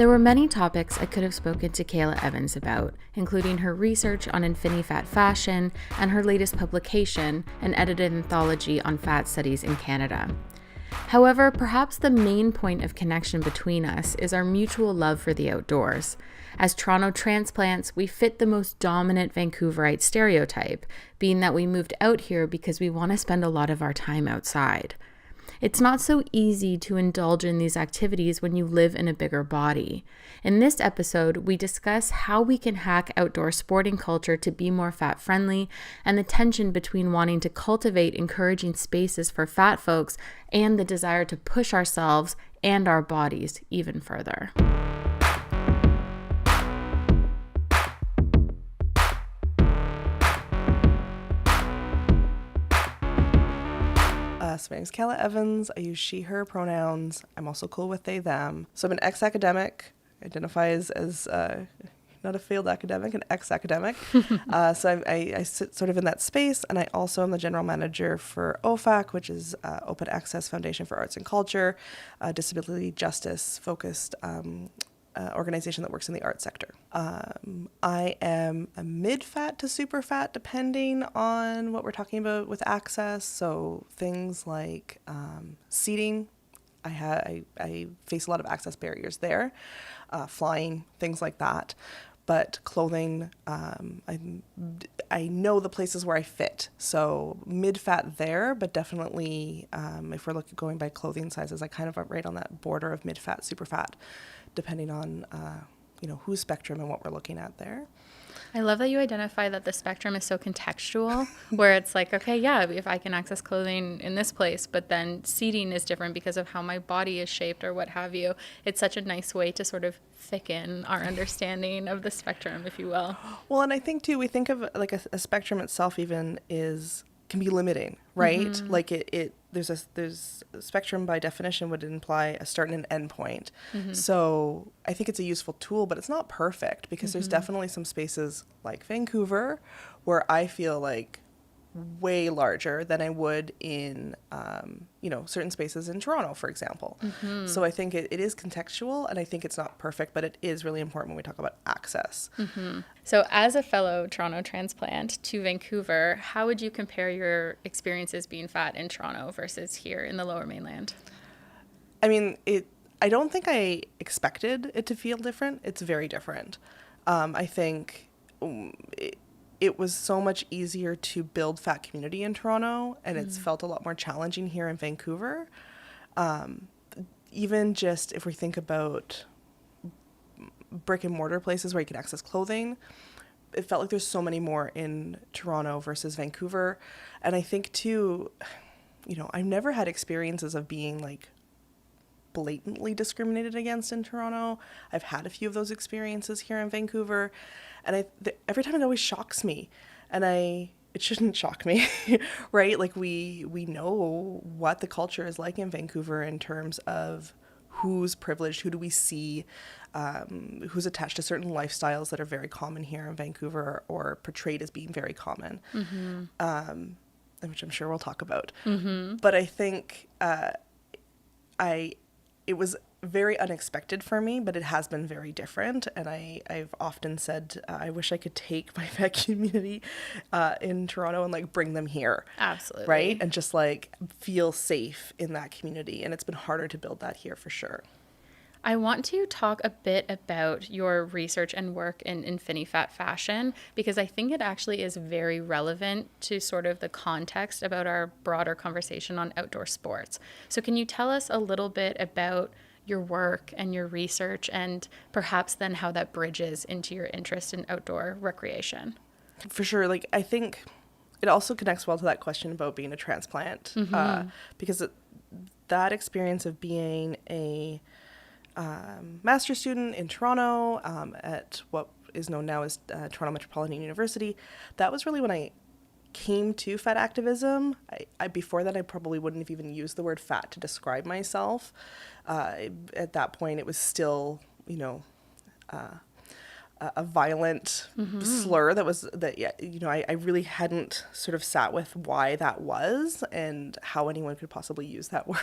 There were many topics I could have spoken to Calla Evans about, including her research on InfiniFat fashion and her latest publication, an edited anthology on fat studies in Canada. However, perhaps the main point of connection between us is our mutual love for the outdoors. As Toronto transplants, we fit the most dominant Vancouverite stereotype, being that we moved out here because we want to spend a lot of our time outside. It's not so easy to indulge in these activities when you live in a bigger body. In this episode, we discuss how we can hack outdoor sporting culture to be more fat-friendly and the tension between wanting to cultivate encouraging spaces for fat folks and the desire to push ourselves and our bodies even further. So my name's Calla Evans. I use she, her pronouns. I'm also cool with they, them. So I'm an ex-academic, identifies as not a failed academic, an ex-academic. So I sit sort of in that space, and I also am the general manager for OFAC, which is Open Access Foundation for Arts and Culture, a disability justice-focused organization that works in the arts sector. I am a mid-fat to super fat, depending on what we're talking about with access. So things like seating, I face a lot of access barriers there, flying, things like that. But clothing, I know the places where I fit. So mid-fat there, but definitely if we're going by clothing sizes, I kind of am right on that border of mid-fat, super fat, depending on whose spectrum and what we're looking at there. I love that you identify that the spectrum is so contextual, where it's like, okay, yeah, if I can access clothing in this place, but then seating is different because of how my body is shaped or what have you. It's such a nice way to sort of thicken our understanding of the spectrum, if you will. Well, and I think too, we think of like a spectrum itself even can be limiting, right? Mm-hmm. Like there's a spectrum by definition would imply a start and an end point. Mm-hmm. So I think it's a useful tool, but it's not perfect because there's definitely some spaces like Vancouver where I feel like way larger than I would in, certain spaces in Toronto, for example. Mm-hmm. So I think it is contextual, and I think it's not perfect, but it is really important when we talk about access. Mm-hmm. So as a fellow Toronto transplant to Vancouver, how would you compare your experiences being fat in Toronto versus here in the Lower Mainland? I mean, I don't think I expected it to feel different. It's very different. I think it was so much easier to build fat community in Toronto, and it's felt a lot more challenging here in Vancouver. Even just if we think about brick and mortar places where you can access clothing, it felt like there's so many more in Toronto versus Vancouver. And I think too, I've never had experiences of being like blatantly discriminated against in Toronto. I've had a few of those experiences here in Vancouver, and every time it always shocks me, and it shouldn't shock me, right? Like we know what the culture is like in Vancouver in terms of who's privileged, who do we see, who's attached to certain lifestyles that are very common here in Vancouver or portrayed as being very common, which I'm sure we'll talk about. Mm-hmm. But I think it was very unexpected for me, but it has been very different. And I've often said, I wish I could take my vet community in Toronto and like bring them here. Absolutely. Right? And just like feel safe in that community. And it's been harder to build that here for sure. I want to talk a bit about your research and work in InfiniFat fashion, because I think it actually is very relevant to sort of the context about our broader conversation on outdoor sports. So can you tell us a little bit about your work and your research, and perhaps then how that bridges into your interest in outdoor recreation? For sure. Like, I think it also connects well to that question about being a transplant, because that experience of being a master's student in Toronto at what is known now as Toronto Metropolitan University, that was really when I came to fat activism. I before that, I probably wouldn't have even used the word fat to describe myself. At that point, it was still, a violent slur I really hadn't sort of sat with why that was and how anyone could possibly use that word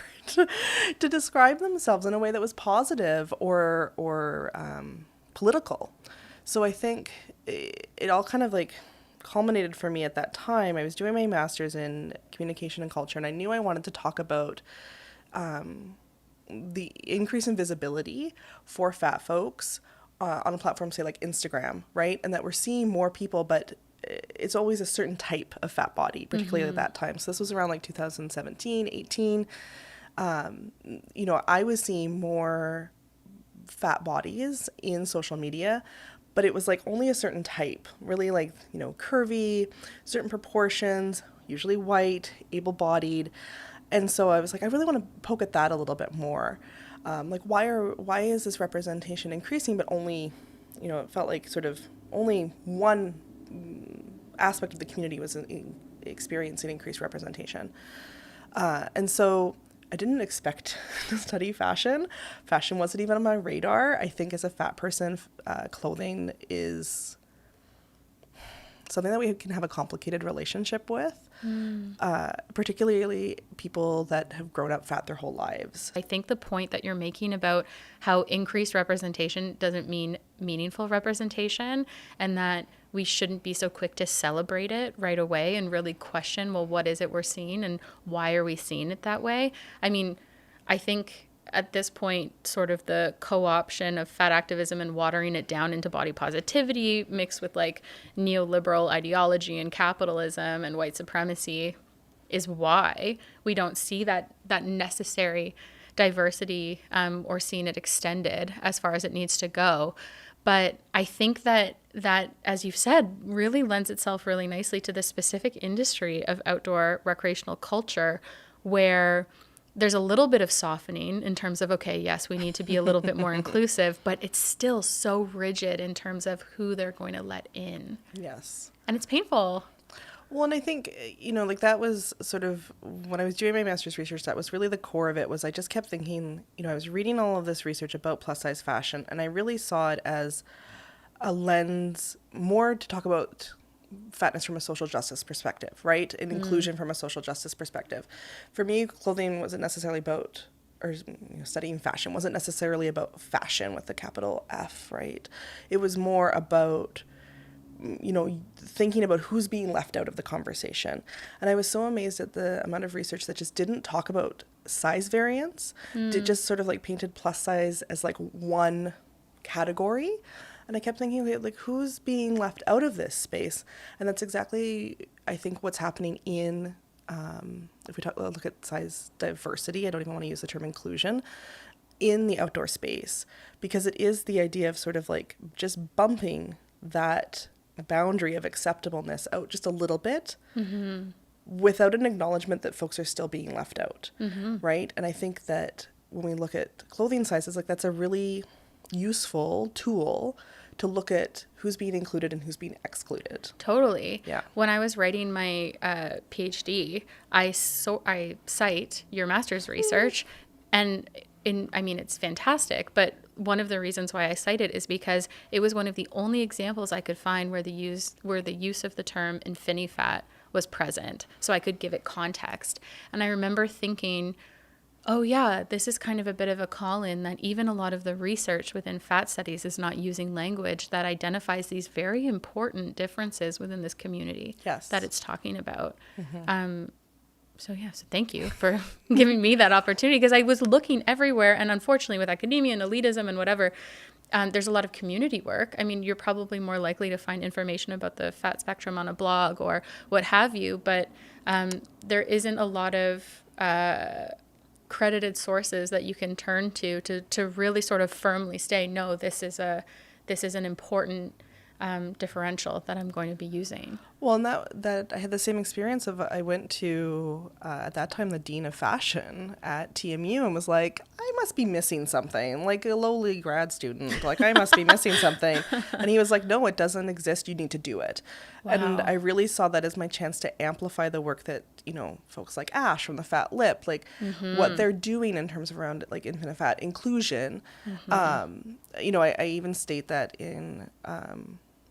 to describe themselves in a way that was positive or political. So I think it all kind of like culminated for me at that time. I was doing my master's in communication and culture, and I knew I wanted to talk about the increase in visibility for fat folks on a platform, say like Instagram, right? And that we're seeing more people, but it's always a certain type of fat body, particularly at that time. So this was around like 2017, 18. I was seeing more fat bodies in social media, but it was like only a certain type, really like, curvy, certain proportions, usually white, able-bodied. And so I was like, I really want to poke at that a little bit more. Why is this representation increasing, but only, it felt like sort of only one aspect of the community was experiencing increased representation. And so I didn't expect to study fashion. Fashion wasn't even on my radar. I think as a fat person, clothing is something that we can have a complicated relationship with, particularly people that have grown up fat their whole lives. I think the point that you're making about how increased representation doesn't mean meaningful representation, and that we shouldn't be so quick to celebrate it right away and really question, well, what is it we're seeing and why are we seeing it that way? I mean, I think at this point, sort of the co-option of fat activism and watering it down into body positivity mixed with like neoliberal ideology and capitalism and white supremacy is why we don't see that necessary diversity or seeing it extended as far as it needs to go. But I think that, as you've said, really lends itself really nicely to the specific industry of outdoor recreational culture, where there's a little bit of softening in terms of, okay, yes, we need to be a little bit more inclusive, but it's still so rigid in terms of who they're going to let in. Yes. And it's painful. Well, and I think, that was sort of, when I was doing my master's research, that was really the core of it, was I just kept thinking, I was reading all of this research about plus size fashion, and I really saw it as a lens more to talk about fatness from a social justice perspective, right? And inclusion from a social justice perspective. For me, clothing wasn't necessarily about, or studying fashion wasn't necessarily about fashion with the capital F, right? It was more about, thinking about who's being left out of the conversation. And I was so amazed at the amount of research that just didn't talk about size variance. It just sort of like painted plus size as like one category. And I kept thinking, like, who's being left out of this space? And that's exactly, I think, what's happening in, if we look at size diversity, I don't even want to use the term inclusion, in the outdoor space. Because it is the idea of sort of like just bumping that boundary of acceptableness out just a little bit, without an acknowledgement that folks are still being left out, right? And I think that when we look at clothing sizes, like, that's a really useful tool to look at who's being included and who's being excluded. Totally. Yeah. When I was writing my PhD, I cite your master's research, and it's fantastic, but one of the reasons why I cite it is because it was one of the only examples I could find where the use of the term infinifat was present, so I could give it context. And I remember thinking, oh yeah, this is kind of a bit of a call-in that even a lot of the research within fat studies is not using language that identifies these very important differences within this community that it's talking about. So thank you for giving me that opportunity, because I was looking everywhere, and unfortunately with academia and elitism and whatever, there's a lot of community work. I mean, you're probably more likely to find information about the fat spectrum on a blog or what have you, but there isn't a lot of credited sources that you can turn to really sort of firmly say, no, this is an important differential that I'm going to be using. Well, and that I had the same experience of I went to, at that time, the Dean of Fashion at TMU and was like, I must be missing something, like a lowly grad student, like I must be missing something. And he was like, no, it doesn't exist. You need to do it. Wow. And I really saw that as my chance to amplify the work that, you know, folks like Ash from the Fat Lip, like what they're doing in terms of around like infinite fat inclusion. You know, I even state that in,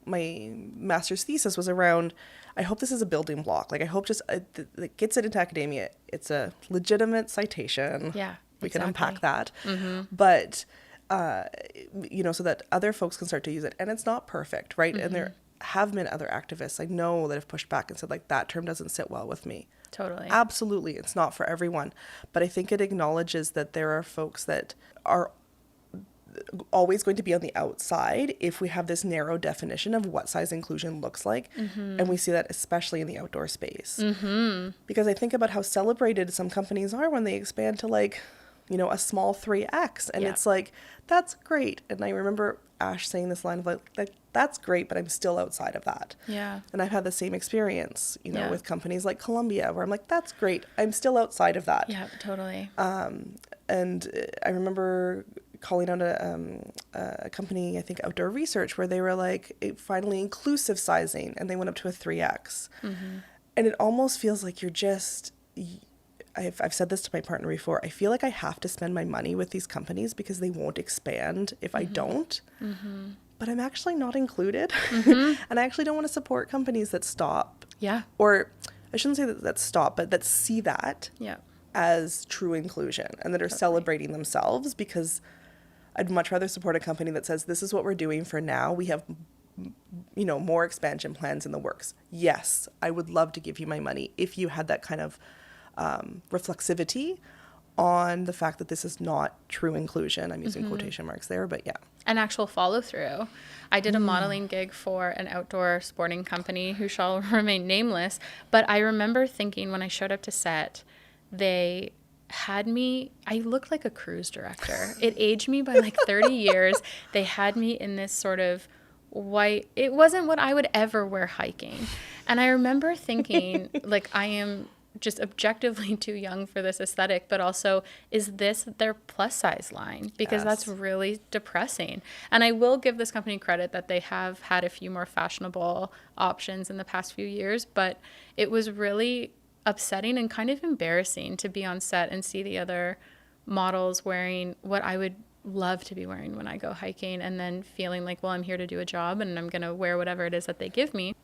my master's thesis was around, I hope this is a building block. Like, I hope just it gets it into academia. It's a legitimate citation. Yeah, we can exactly. unpack that. But, you know, so that other folks can start to use it. And it's not perfect, right? And there have been other activists I know that have pushed back and said, like, that term doesn't sit well with me. Totally. Absolutely. It's not for everyone. But I think it acknowledges that there are folks that are always going to be on the outside if we have this narrow definition of what size inclusion looks like. And we see that especially in the outdoor space. Because I think about how celebrated some companies are when they expand to, like, you know, a small 3X. And it's like, that's great. And I remember Ash saying this line of like, that's great, but I'm still outside of that. Yeah. And I've had the same experience, you know, with companies like Columbia, where I'm like, that's great. I'm still outside of that. Yeah, totally. And I remember calling out a company, I think Outdoor Research, where they were like, finally inclusive sizing, and they went up to a 3X. And it almost feels like you're just, I've said this to my partner before, I feel like I have to spend my money with these companies because they won't expand if I don't. But I'm actually not included. And I actually don't want to support companies that stop. Yeah. Or I shouldn't say that stop, but that see that Yeah. as true inclusion and that are celebrating themselves, because I'd much rather support a company that says, this is what we're doing for now. We have, you know, more expansion plans in the works. Yes, I would love to give you my money if you had that kind of reflexivity on the fact that this is not true inclusion. I'm using quotation marks there, but yeah. An actual follow through. I did a modeling gig for an outdoor sporting company who shall remain nameless. But I remember thinking when I showed up to set, they had me, I looked like a cruise director. It aged me by like 30 years. They had me in this sort of white, it wasn't what I would ever wear hiking. And I remember thinking, like, I am just objectively too young for this aesthetic, but also, is this their plus size line? Because that's really depressing. And I will give this company credit that they have had a few more fashionable options in the past few years, but it was really upsetting and kind of embarrassing to be on set and see the other models wearing what I would love to be wearing when I go hiking, and then feeling like, well, I'm here to do a job and I'm going to wear whatever it is that they give me.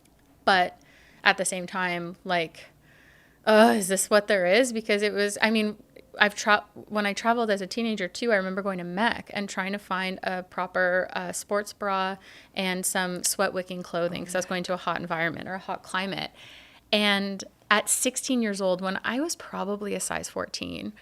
But at the same time, like, is this what there is? Because it was, I mean, when I traveled as a teenager too, I remember going to Mech and trying to find a proper sports bra and some sweat wicking clothing because I was going to a hot environment or a hot climate. And at 16 years old, when I was probably a size 14,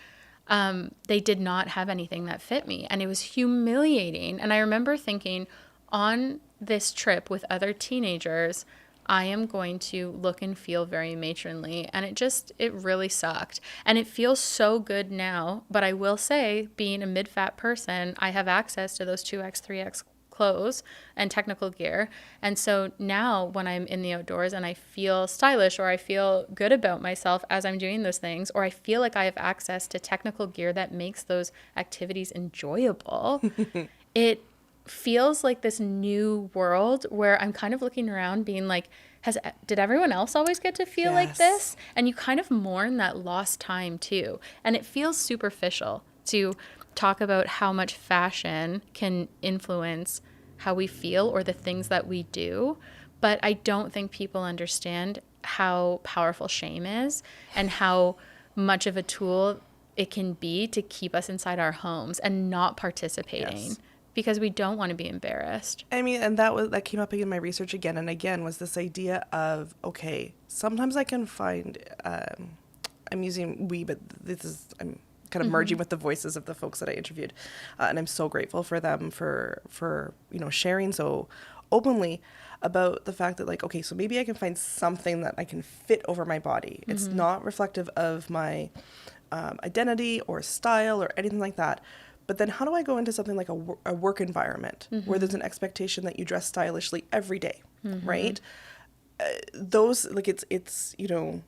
they did not have anything that fit me. And it was humiliating. And I remember thinking, on this trip with other teenagers, I am going to look and feel very matronly. And it really sucked. And it feels so good now. But I will say, being a mid-fat person, I have access to those 2X, 3X clothes and technical gear. And so now when I'm in the outdoors and I feel stylish, or I feel good about myself as I'm doing those things, or I feel like I have access to technical gear that makes those activities enjoyable, it feels like this new world where I'm kind of looking around being like, did everyone else always get to feel like this? And you kind of mourn that lost time too. And it feels superficial to talk about how much fashion can influence how we feel or the things that we do. But I don't think people understand how powerful shame is and how much of a tool it can be to keep us inside our homes and not participating because we don't want to be embarrassed. I mean, and that came up in my research again and again, was this idea of, okay, sometimes I can find, I'm using we, but I'm kind of merging with the voices of the folks that I interviewed. And I'm so grateful for them for, you know, sharing so openly about the fact that, like, okay, so maybe I can find something that I can fit over my body. It's not reflective of my identity or style or anything like that. But then how do I go into something like a work environment where there's an expectation that you dress stylishly every day, right? those, like, it's, you know,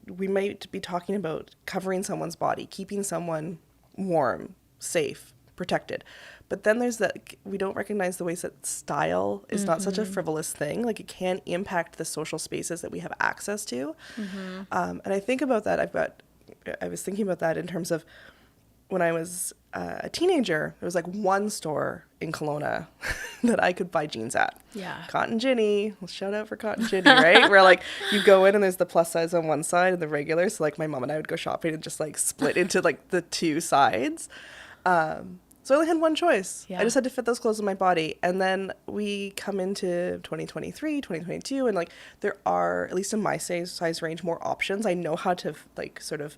we might be talking about covering someone's body, keeping someone warm, safe, protected. But then there's that, we don't recognize the ways that style is not such a frivolous thing. Like, it can impact the social spaces that we have access to. And I think about that. I was thinking about that in terms of when I was a teenager, there was like one store in Kelowna that I could buy jeans at. Yeah. Cotton Ginny. Well, shout out for Cotton Ginny, right? Where like you go in and there's the plus size on one side and the regular. So like my mom and I would go shopping and just like split into like the two sides. So I only had one choice. Yeah. I just had to fit those clothes on my body. And then we come into 2023, 2022, and like there are, at least in my size range, more options. I know how to like sort of,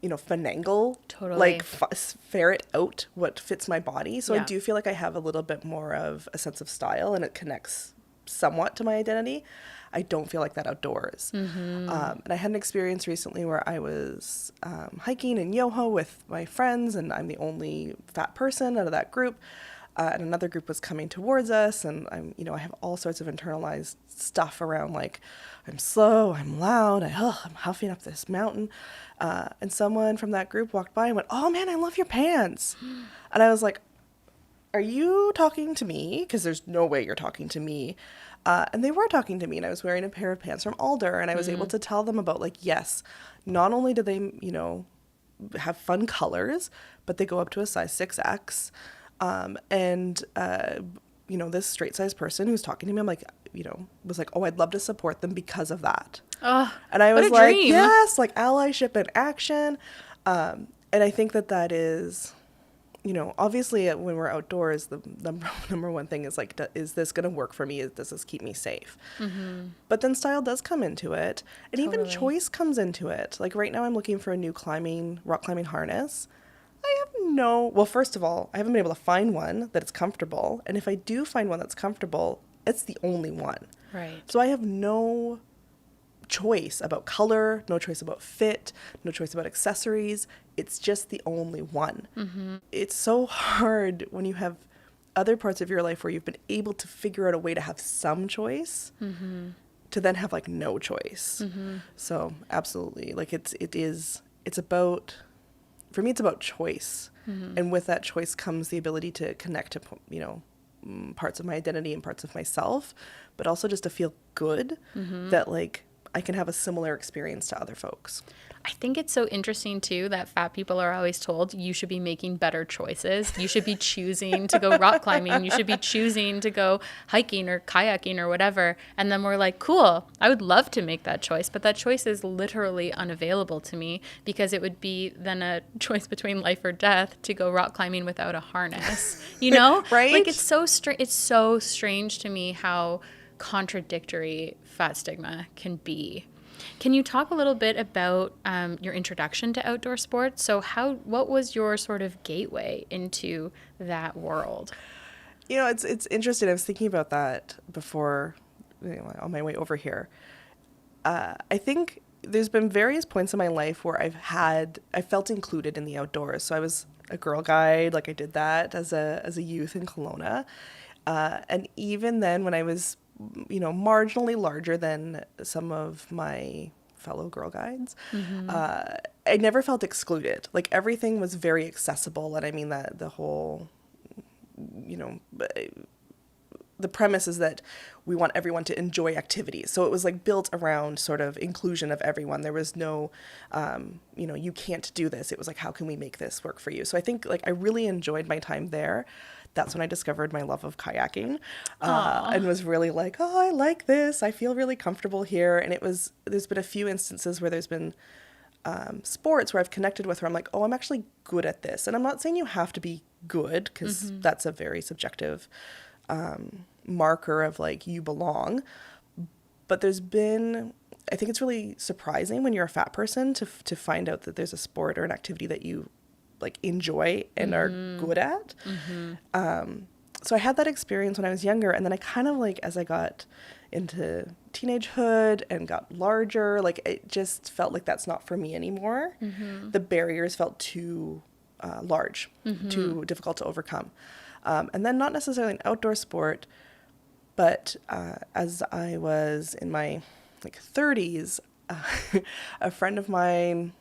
you know, finagle, Totally. like ferret out what fits my body. So Yeah. I do feel like I have a little bit more of a sense of style, and it connects somewhat to my identity. I don't feel like that outdoors. And I had an experience recently where I was hiking in Yoho with my friends, and I'm the only fat person out of that group. And another group was coming towards us, and I'm, you know, I have all sorts of internalized stuff around like I'm slow, I'm loud, I'm huffing up this mountain. And someone from that group walked by and went, "Oh man, I love your pants." And I was like, "Are you talking to me?" Because there's no way you're talking to me. And they were talking to me, and I was wearing a pair of pants from Alder, and I was able to tell them about like, yes, not only do they, you know, have fun colors, but they go up to a size 6X. You know, this straight size person who's talking to me, I'm like, you know, was like, "Oh, I'd love to support them because of that." Oh, and I what was a like, dream. yes, like allyship in action. And I think that is, you know, obviously when we're outdoors, the number one thing is like, is this going to work for me? Does this keep me safe? But then style does come into it, and even Totally. choice comes into it. Like right now I'm looking for a new rock climbing harness. Well, first of all, I haven't been able to find one that is comfortable. And if I do find one that's comfortable, it's the only one. Right. So I have no choice about color, no choice about fit, no choice about accessories. It's just the only one. It's so hard when you have other parts of your life where you've been able to figure out a way to have some choice to then have like no choice. So absolutely, like it's about, for me, it's about choice. And with that choice comes the ability to connect to, you know, parts of my identity and parts of myself, but also just to feel good that like I can have a similar experience to other folks. I think it's so interesting too that fat people are always told you should be making better choices. You should be choosing to go rock climbing. You should be choosing to go hiking or kayaking or whatever. And then we're like, cool, I would love to make that choice. But that choice is literally unavailable to me because it would be then a choice between life or death to go rock climbing without a harness, you know? Right? Like it's so strange to me how contradictory fat stigma can be. Can you talk a little bit about your introduction to outdoor sports? So what was your sort of gateway into that world? You know, it's interesting. I was thinking about that before, you know, on my way over here. I think there's been various points in my life where I felt included in the outdoors. So I was a Girl Guide, like I did that as a youth in Kelowna. And even then when I was, you know, marginally larger than some of my fellow Girl Guides, I never felt excluded. Like everything was very accessible. And I mean that the whole, you know, the premise is that we want everyone to enjoy activities. So it was like built around sort of inclusion of everyone. There was no, you know, you can't do this. It was like, how can we make this work for you? So I think like I really enjoyed my time there. That's when I discovered my love of kayaking and was really like, oh, I like this. I feel really comfortable here. And there's been a few instances where there's been sports where I've connected with where I'm like, oh, I'm actually good at this. And I'm not saying you have to be good because that's a very subjective marker of like you belong. But there's been, I think it's really surprising when you're a fat person to find out that there's a sport or an activity that you like enjoy and are good at. So I had that experience when I was younger, and then I kind of like, as I got into teenagehood and got larger, like it just felt like that's not for me anymore. The barriers felt too large, too difficult to overcome. And then not necessarily an outdoor sport, But as I was in my like 30s, a friend of mine,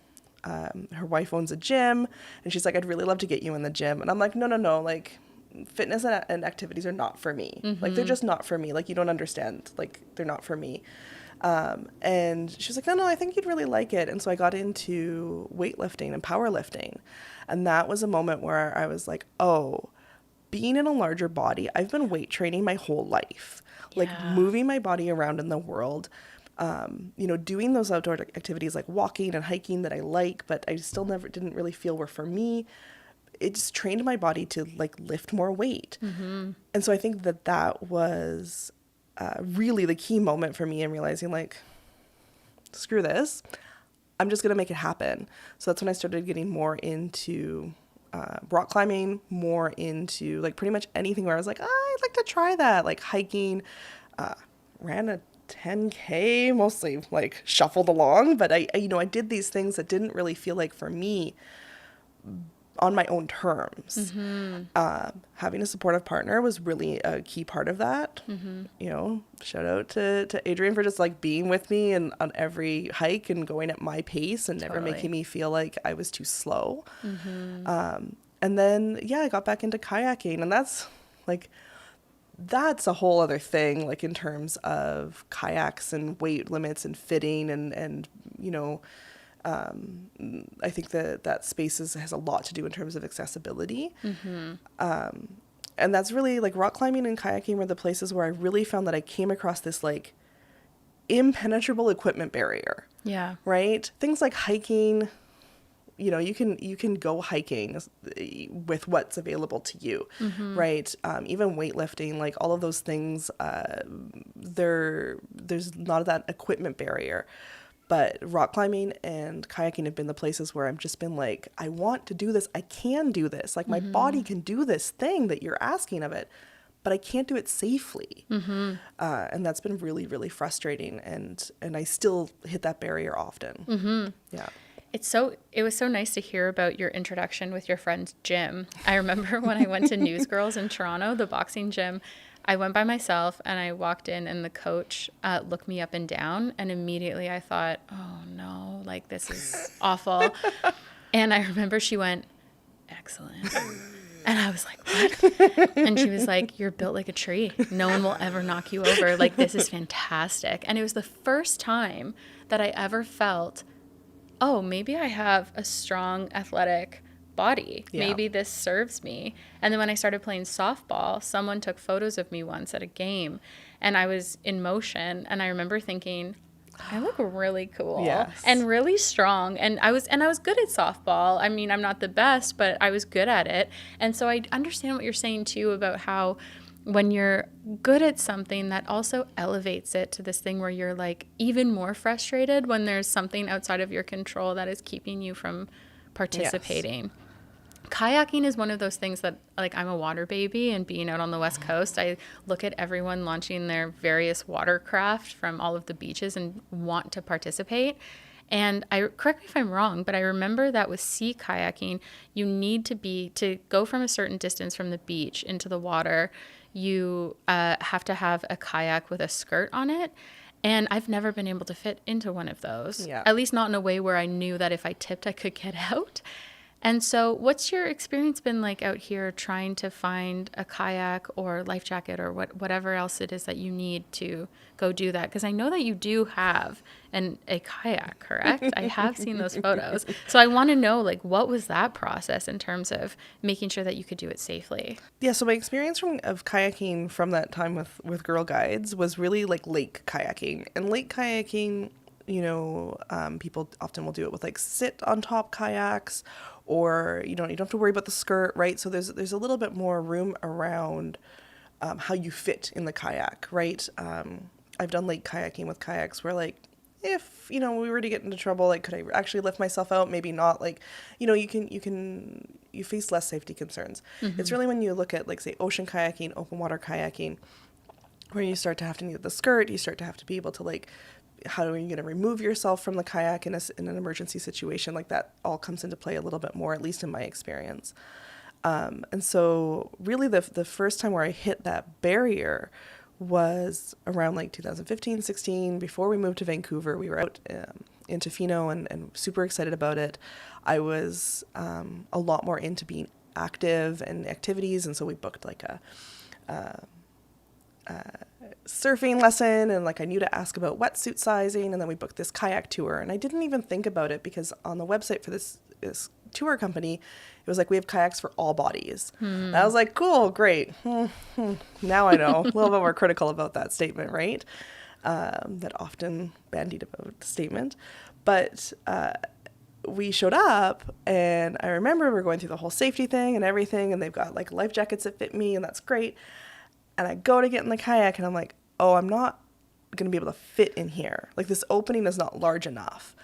her wife owns a gym, and she's like, I'd really love to get you in the gym. And I'm like, no, like fitness and activities are not for me. Like, they're just not for me. Like, you don't understand. Like, they're not for me. And she was like, no, I think you'd really like it. And so I got into weightlifting and powerlifting. And that was a moment where I was like, oh, being in a larger body, I've been weight training my whole life, like moving my body around in the world, doing those outdoor activities like walking and hiking that I like, but I still didn't really feel were for me. It just trained my body to like lift more weight. And so I think that was really the key moment for me in realizing like, screw this, I'm just going to make it happen. So that's when I started getting more into rock climbing, more into like pretty much anything where I was like, I'd like to try that, like hiking, ran a 10K, mostly like shuffled along, but I did these things that didn't really feel like for me on my own terms. Having a supportive partner was really a key part of that. Shout out to Adrian for just like being with me and on every hike and going at my pace and never making me feel like I was too slow. And then, I got back into kayaking, and that's a whole other thing, like in terms of kayaks and weight limits and fitting and I think that space has a lot to do in terms of accessibility. And that's really like rock climbing and kayaking were the places where I really found that I came across this like impenetrable equipment barrier. Yeah. Right? Things like hiking, you can go hiking with what's available to you, right? Even weightlifting, like all of those things, there's not that equipment barrier. But rock climbing and kayaking have been the places where I've just been like, I want to do this. I can do this. Like my body can do this thing that you're asking of it, but I can't do it safely. And that's been really, really frustrating. And I still hit that barrier often. Yeah. It was so nice to hear about your introduction with your friend's gym. I remember when I went to Newsgirls in Toronto, the boxing gym, I went by myself and I walked in and the coach looked me up and down, and immediately I thought, oh no, like this is awful. And I remember she went, excellent. And I was like, what? And she was like, you're built like a tree. No one will ever knock you over. Like, this is fantastic. And it was the first time that I ever felt, oh, maybe I have a strong athletic body. Yeah. Maybe this serves me. And then when I started playing softball, someone took photos of me once at a game and I was in motion, and I remember thinking, I look really cool and really strong. And I was good at softball. I mean, I'm not the best, but I was good at it. And so I understand what you're saying too about how when you're good at something, that also elevates it to this thing where you're like even more frustrated when there's something outside of your control that is keeping you from participating. Kayaking is one of those things that, like, I'm a water baby, and being out on the West Coast, I look at everyone launching their various watercraft from all of the beaches and want to participate. And correct me if I'm wrong, but I remember that with sea kayaking, you need to go from a certain distance from the beach into the water, you have to have a kayak with a skirt on it. And I've never been able to fit into one of those, at least not in a way where I knew that if I tipped, I could get out. And so what's your experience been like out here trying to find a kayak or life jacket or whatever else it is that you need to go do that? Because I know that you do have a kayak, correct? I have seen those photos. So I want to know, like, what was that process in terms of making sure that you could do it safely? Yeah, so my experience of kayaking from that time with Girl Guides was really like lake kayaking. And lake kayaking, people often will do it with like sit on top kayaks, or you don't have to worry about the skirt, right? So there's a little bit more room around how you fit in the kayak, right? I've done lake kayaking with kayaks where, like, if we were to get into trouble, like, could I actually lift myself out? Maybe not. Like, you face less safety concerns. It's really when you look at, like, say, ocean kayaking, open water kayaking, where you start to have to need the skirt, you start to have to be able to, like, how are you going to remove yourself from the kayak in an emergency situation? Like, that all comes into play a little bit more, at least in my experience. And so really the first time where I hit that barrier was around like 2015, 16. Before we moved to Vancouver, we were out in Tofino and super excited about it. I was a lot more into being active and activities, and so we booked like a surfing lesson, and like I knew to ask about wetsuit sizing, and then we booked this kayak tour, and I didn't even think about it because on the website for this tour company, it was like, we have kayaks for all bodies. And I was like, cool, great. Now I know. A little bit more critical about that statement, right? That often bandied about the statement. But we showed up, and I remember we're going through the whole safety thing and everything, and they've got like life jackets that fit me, and that's great. And I go to get in the kayak, and I'm like, oh, I'm not going to be able to fit in here. Like, this opening is not large enough.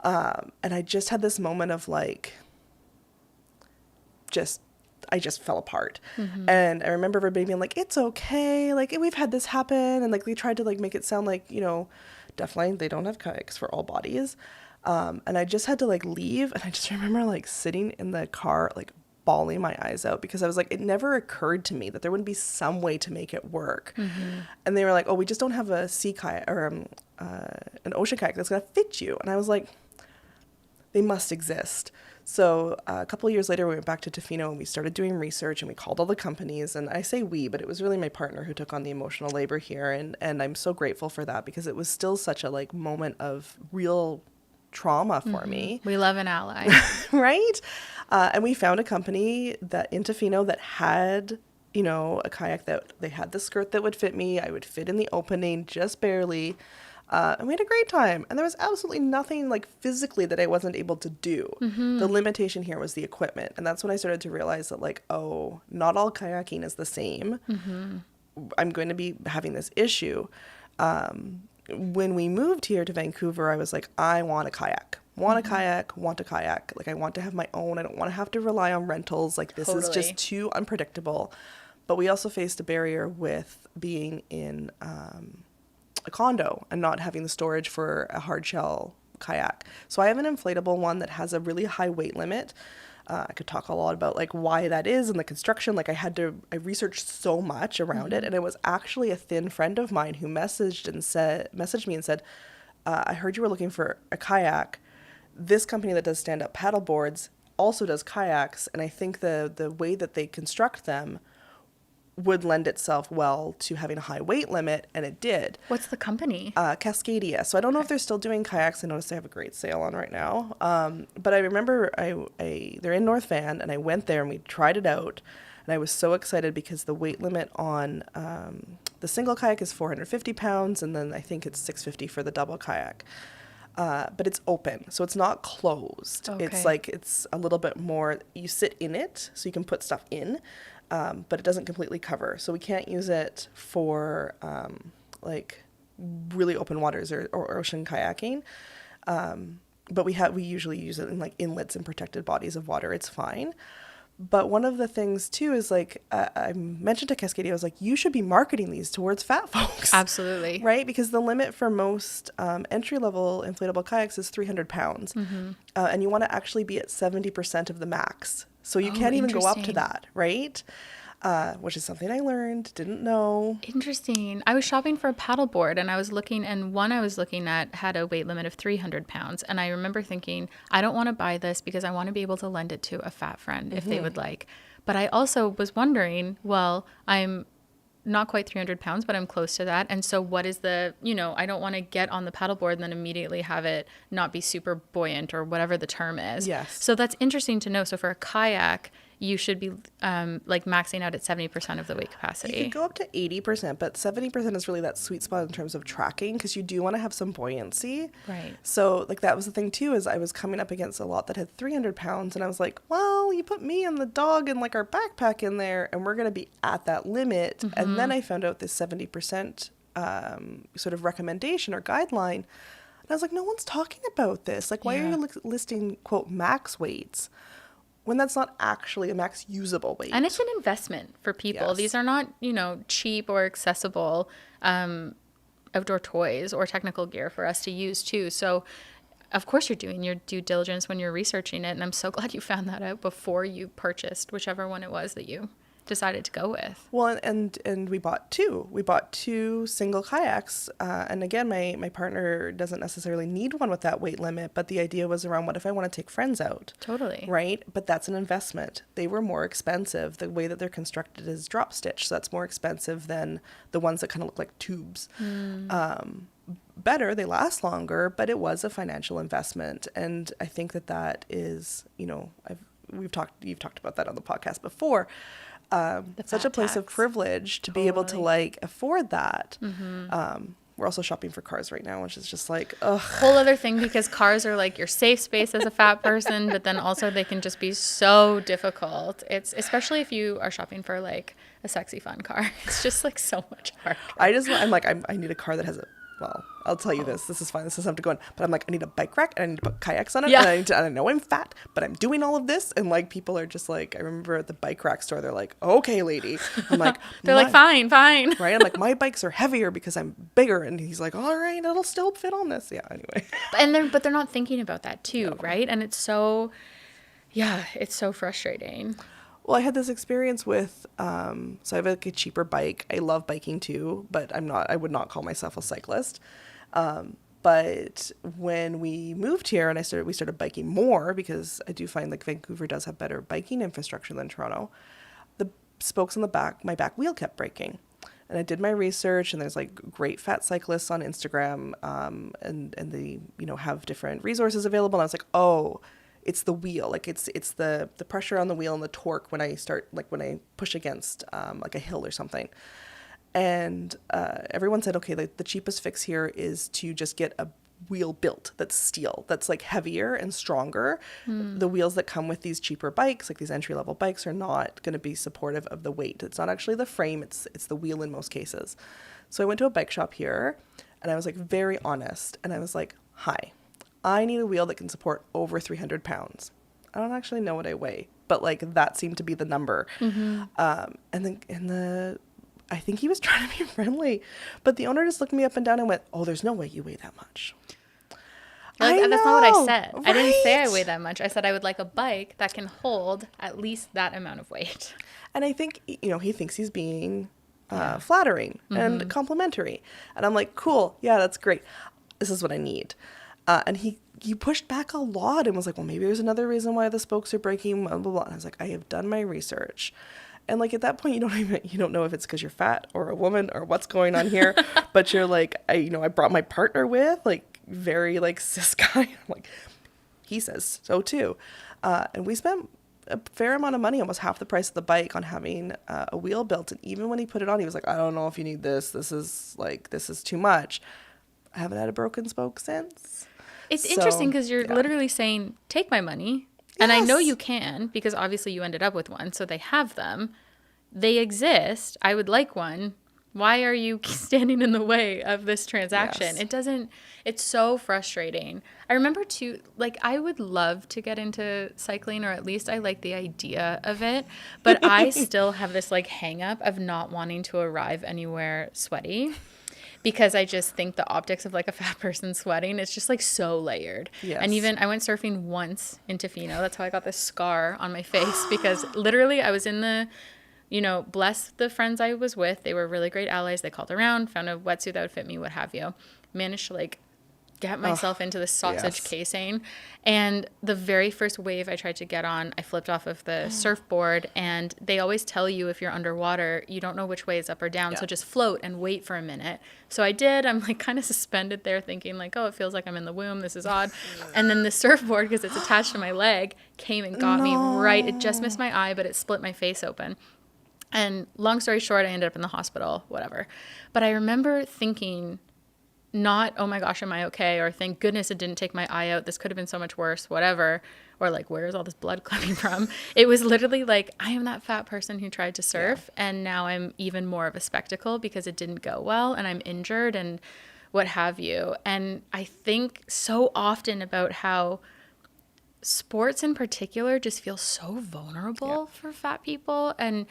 And I just had this moment of like, I just fell apart. And I remember everybody being like, it's okay. Like, we've had this happen. And like, they tried to like make it sound like, you know, definitely they don't have kayaks for all bodies. And I just had to like leave. And I just remember like sitting in the car, like bawling my eyes out, because I was like, it never occurred to me that there wouldn't be some way to make it work. And they were like, oh, we just don't have a sea kayak or an ocean kayak that's going to fit you. And I was like, they must exist. So a couple of years later, we went back to Tofino and we started doing research, and we called all the companies. And I say we, but it was really my partner who took on the emotional labor here. And I'm so grateful for that, because it was still such a like moment of real trauma for me. We love an ally. Right? And we found a company that in Tofino that had, you know, a kayak that they had the skirt that would fit me. I would fit in the opening just barely. And we had a great time. And there was absolutely nothing like physically that I wasn't able to do. The limitation here was the equipment. And that's when I started to realize that like, oh, not all kayaking is the same. I'm going to be having this issue. When we moved here to Vancouver, I was like, I want a kayak. Want a kayak. Like, I want to have my own. I don't want to have to rely on rentals. Like, this is just too unpredictable. But we also faced a barrier with being in a condo and not having the storage for a hard shell kayak. So I have an inflatable one that has a really high weight limit. I could talk a lot about like why that is and the construction. Like, I researched so much around it, and it was actually a thin friend of mine who messaged me and said, I heard you were looking for a kayak. This company that does stand-up paddle boards also does kayaks, and I think the way that they construct them would lend itself well to having a high weight limit, and it did. What's the company? Cascadia. So I don't know if they're still doing kayaks. I noticed they have a great sale on right now. But I remember they're in North Van, and I went there and we tried it out, and I was so excited because the weight limit on the single kayak is 450 pounds, and then I think it's 650 for the double kayak. But it's open, so it's not closed. Okay. It's a little bit more, you sit in it, so you can put stuff in, but it doesn't completely cover. So we can't use it for like really open waters or ocean kayaking. But we usually use it in like inlets and protected bodies of water. It's fine. But one of the things too is like, I mentioned to Cascadia, I was like, you should be marketing these towards fat folks. Absolutely. Right? Because the limit for most entry-level inflatable kayaks is 300 pounds. And you want to actually be at 70% of the max. So you can't even go up to that, right? Which is something I learned, didn't know. Interesting. I was shopping for a paddleboard, and I was looking, and one I was looking at had a weight limit of 300 pounds. And I remember thinking, I don't want to buy this because I want to be able to lend it to a fat friend if they would like. But I also was wondering, well, I'm not quite 300 pounds, but I'm close to that. And so what is I don't want to get on the paddleboard and then immediately have it not be super buoyant or whatever the term is. Yes. So that's interesting to know. So for a kayak, you should be like maxing out at 70% of the weight capacity. You could go up to 80%, but 70% is really that sweet spot in terms of tracking, because you do want to have some buoyancy. Right. So like that was the thing too, is I was coming up against a lot that had 300 pounds, and I was like, well, you put me and the dog and like our backpack in there, and we're going to be at that limit. And then I found out this 70% sort of recommendation or guideline. And I was like, no one's talking about this. Like, why are you listing, quote, max weights, when that's not actually a max usable weight? And it's an investment for people. Yes. These are not, cheap or accessible outdoor toys or technical gear for us to use too. So of course you're doing your due diligence when you're researching it. And I'm so glad you found that out before you purchased whichever one it was that you decided to go with. Well, and we bought two. We bought two single kayaks. And again, my partner doesn't necessarily need one with that weight limit, but the idea was around, what if I want to take friends out? Totally. Right? But that's an investment. They were more expensive. The way that they're constructed is drop stitch. So that's more expensive than the ones that kind of look like tubes. Better, they last longer, but it was a financial investment. And I think that is, you've talked about that on the podcast before. Such a place of privilege to be able to like afford that. We're also shopping for cars right now, which is just like, ugh. Whole other thing, because cars are like your safe space as a fat person, but then also they can just be so difficult. It's especially if you are shopping for like a sexy fun car. It's just like so much harder. I need a car that has well, I'll tell you this is fine. This doesn't have to go in. But I'm like, I need a bike rack and I need to put kayaks on it. Yeah. And I know I'm fat, but I'm doing all of this. And like, people are just like, I remember at the bike rack store, they're like, okay, lady. I'm like, they're like, fine. Right? I'm like, my bikes are heavier because I'm bigger. And he's like, all right, it'll still fit on this. Yeah, anyway. But they're not thinking about that too, no. Right? And it's so frustrating. Well, I had this experience with, so I have like a cheaper bike. I love biking too, but I would not call myself a cyclist. But when we moved here and we started biking more, because I do find like Vancouver does have better biking infrastructure than Toronto, the spokes on my back wheel kept breaking. And I did my research, and there's like great fat cyclists on Instagram, and they, have different resources available. And I was like, oh, it's the wheel. Like it's the pressure on the wheel and the torque when I push against like a hill or something. And everyone said, okay, the cheapest fix here is to just get a wheel built that's steel, that's like heavier and stronger. The wheels that come with these cheaper bikes, like these entry-level bikes, are not going to be supportive of the weight. It's not actually the frame, it's the wheel in most cases. So I went to a bike shop here, and I was like very honest, and I was like, hi, I need a wheel that can support over 300 pounds. I don't actually know what I weigh, but like that seemed to be the number. I think he was trying to be friendly, but the owner just looked me up and down and went, oh, there's no way you weigh that much. That's not what I said. Right? I didn't say I weigh that much. I said I would like a bike that can hold at least that amount of weight. And I think, he thinks he's being flattering and complimentary. And I'm like, cool. Yeah, that's great. This is what I need. And he pushed back a lot and was like, well, maybe there's another reason why the spokes are breaking, blah, blah, blah. And I was like, I have done my research. And like at that point, you don't know if it's because you're fat or a woman or what's going on here. But you're like, I brought my partner with, like, very like cis guy. I'm like, he says so too. And we spent a fair amount of money, almost half the price of the bike, on having a wheel built. And even when he put it on, he was like, I don't know if you need this. This is too much. I haven't had a broken spoke since. It's interesting because you're literally saying, take my money. Yes. And I know you can, because obviously you ended up with one. So they have them. They exist. I would like one. Why are you standing in the way of this transaction? Yes. It's so frustrating. I remember too, like, I would love to get into cycling, or at least I like the idea of it. But I still have this like hang up of not wanting to arrive anywhere sweaty. Because I just think the optics of like a fat person sweating, it's just like so layered. Yes. And even I went surfing once in Tofino. That's how I got this scar on my face, because literally I was in the, bless the friends I was with. They were really great allies. They called around, found a wetsuit that would fit me, what have you. Managed to like get myself into the sausage casing. And the very first wave I tried to get on, I flipped off of the surfboard. And they always tell you if you're underwater, you don't know which way is up or down. Yeah. So just float and wait for a minute. So I did. I'm like kind of suspended there thinking like, oh, it feels like I'm in the womb. This is odd. And then the surfboard, because it's attached to my leg, came and got me right. It just missed my eye, but it split my face open. And long story short, I ended up in the hospital, whatever. But I remember thinking, not, oh my gosh, am I okay? Or thank goodness it didn't take my eye out. This could have been so much worse, whatever. Or like, where is all this blood coming from? It was literally like, I am that fat person who tried to surf. Yeah. And now I'm even more of a spectacle because it didn't go well and I'm injured and what have you. And I think so often about how sports in particular just feel so vulnerable for fat people. And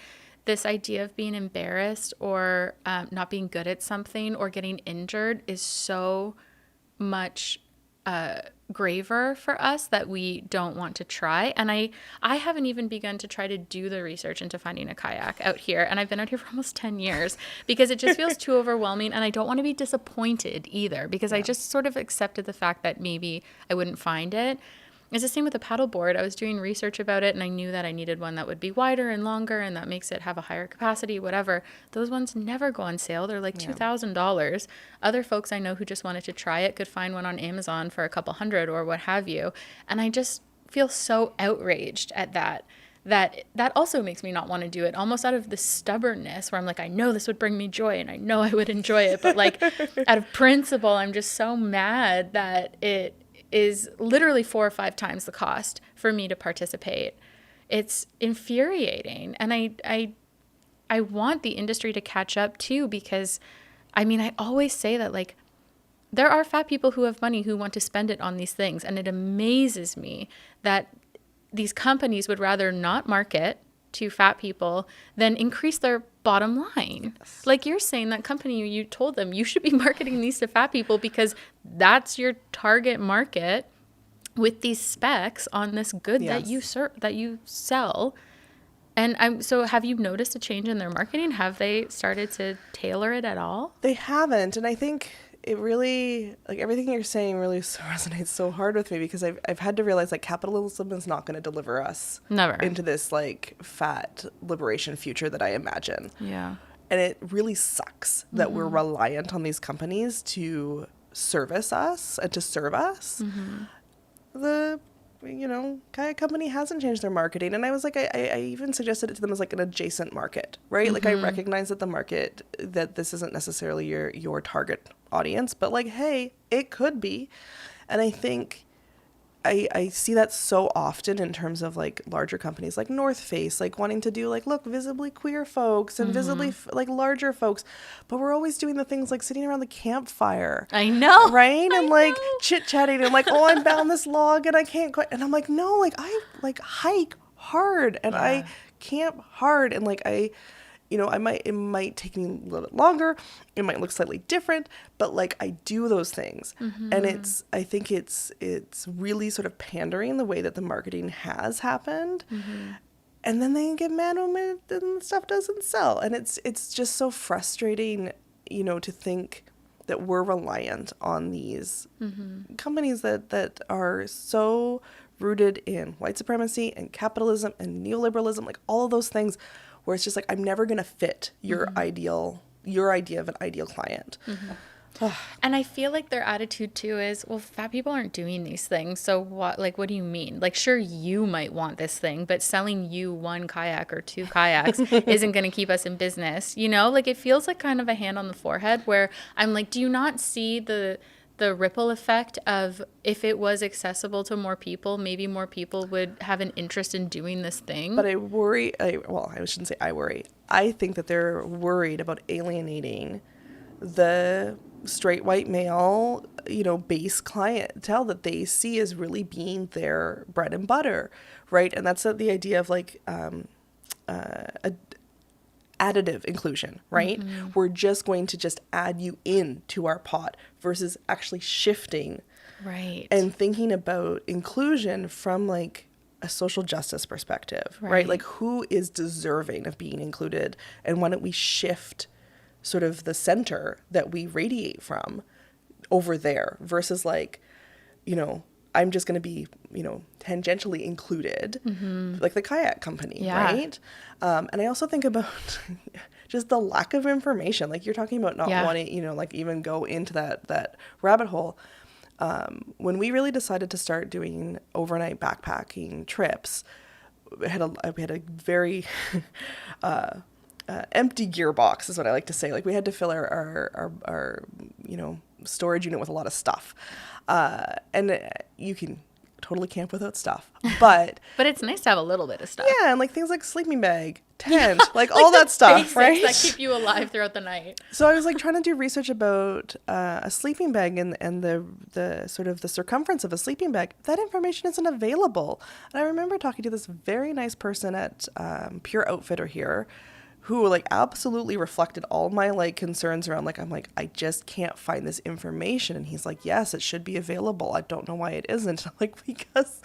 this idea of being embarrassed or not being good at something or getting injured is so much graver for us that we don't want to try. And I haven't even begun to try to do the research into finding a kayak out here. And I've been out here for almost 10 years because it just feels too overwhelming. And I don't want to be disappointed either because I just sort of accepted the fact that maybe I wouldn't find it. It's the same with the paddleboard. I was doing research about it and I knew that I needed one that would be wider and longer and that makes it have a higher capacity, whatever. Those ones never go on sale. They're like $2,000. Other folks I know who just wanted to try it could find one on Amazon for a couple hundred or what have you. And I just feel so outraged at that also makes me not want to do it, almost out of the stubbornness where I'm like, I know this would bring me joy and I know I would enjoy it. But like out of principle, I'm just so mad that it is literally 4 or 5 times the cost for me to participate. It's infuriating. And I want the industry to catch up too, because I mean, I always say that like there are fat people who have money who want to spend it on these things. And it amazes me that these companies would rather not market to fat people than increase their bottom line. Yes. Like you're saying, that company, you told them you should be marketing these to fat people because that's your target market with these specs on this good that you sell. And so have you noticed a change in their marketing? Have they started to tailor it at all? They haven't. And I think it really, like everything you're saying really resonates so hard with me because I've had to realize like capitalism is not going to deliver us into this like fat liberation future that I imagine. Yeah. And it really sucks that we're reliant on these companies to service us and to serve us. The kayak company hasn't changed their marketing. And I was like, I even suggested it to them as like an adjacent market, right? Like I recognize that the market, that this isn't necessarily your target audience, but like, hey, it could be. And I think I see that so often in terms of like larger companies like North Face, like wanting to do like, look, visibly queer folks and visibly like larger folks. But we're always doing the things like sitting around the campfire. I know. Right? And like chit chatting and like, oh, I'm down this log and I can't quite. And I'm like, no, like I like hike hard and I camp hard. And like it might take me a little bit longer. It might look slightly different, but like I do those things. And I think it's really sort of pandering the way that the marketing has happened. And then they get mad when the stuff doesn't sell. And it's just so frustrating, to think that we're reliant on these companies that are so rooted in white supremacy and capitalism and neoliberalism, like all of those things, where it's just like, I'm never going to fit your idea of an ideal client. And I feel like their attitude too is, well, fat people aren't doing these things. So what do you mean? Like, sure, you might want this thing, but selling you 1 kayak or 2 kayaks isn't going to keep us in business. Like it feels like kind of a hand on the forehead where I'm like, do you not see the ripple effect of if it was accessible to more people, maybe more people would have an interest in doing this thing? But I worry, I shouldn't say I worry. I think that they're worried about alienating the straight white male, base clientele that they see as really being their bread and butter, right? And that's the idea of like additive inclusion, right? We're just going to just add you in to our pot versus actually shifting, right? And thinking about inclusion from like a social justice perspective, right? Like who is deserving of being included, and why don't we shift sort of the center that we radiate from over there versus like, I'm just going to be, tangentially included, like the kayak company, right? And I also think about just the lack of information. Like you're talking about not wanting, like even go into that rabbit hole. When we really decided to start doing overnight backpacking trips, we had a very empty gearbox is what I like to say. Like we had to fill our storage unit with a lot of stuff. And you can totally camp without stuff, but it's nice to have a little bit of stuff. Yeah, and like things like sleeping bag, tent, like all that stuff, right? That keep you alive throughout the night. So I was like trying to do research about a sleeping bag and the sort of the circumference of a sleeping bag. That information isn't available. And I remember talking to this very nice person at Pure Outfitter here, who like absolutely reflected all my like concerns around like, I'm like, I just can't find this information. And he's like, yes, it should be available. I don't know why it isn't. I'm like, because